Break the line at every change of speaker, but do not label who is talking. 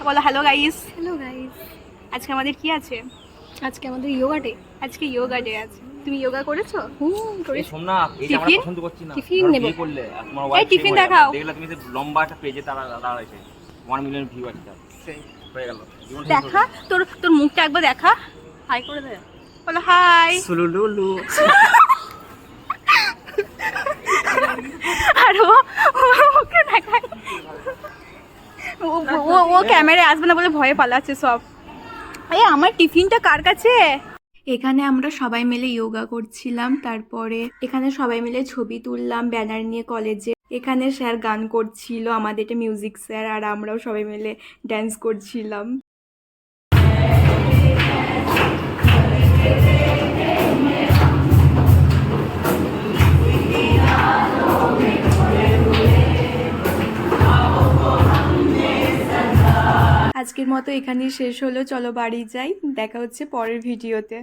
বলো hello guys.
Hello guys,
আজকে আমাদের কি আছে?
আজকে আমাদের যোগা ডে।
আজকে যোগা ডে আছে। তুমি যোগা করেছো?
এই
করেছি।
সোমনাথ, এটা আমরা
টিফিন?
পছন্দ করছি না।
টিফিন
ধরো
নেবো।
বিয়ে করলে আর তোমার
এই
ওয়াইফ
টিফিন দেখাও।
দেখলে তুমি যে লম্বা একটা পেজে তারা দাঁড়াইছে 1 মিলিয়ন ভিউ আছে তার। হয়ে গেল জীবন শেষ
দেখা
হলো।
তোর তোর মুখটা একবার দেখা। হাই করে দে। বলো হাই।
সুলুলুলু।
আর ও মুখে দেখায়। ও ক্যামেরায় আসবে না বলে ভয়ে পালাচ্ছে সব। এই আমার টিফিনটা কার কাছে? এখানে আমরা সবাই মিলে যোগা করছিলাম, তারপরে এখানে সবাই মিলে ছবি তুললাম ব্যানার নিয়ে কলেজে। এখানে স্যার গান করছিল, আমাদের এটা মিউজিক স্যার, আর আমরাও সবাই মিলে ড্যান্স করছিলাম। আজকের মতো এখানেই শেষ হলো, চলো বাড়ি যাই, দেখা হচ্ছে পরের ভিডিওতে।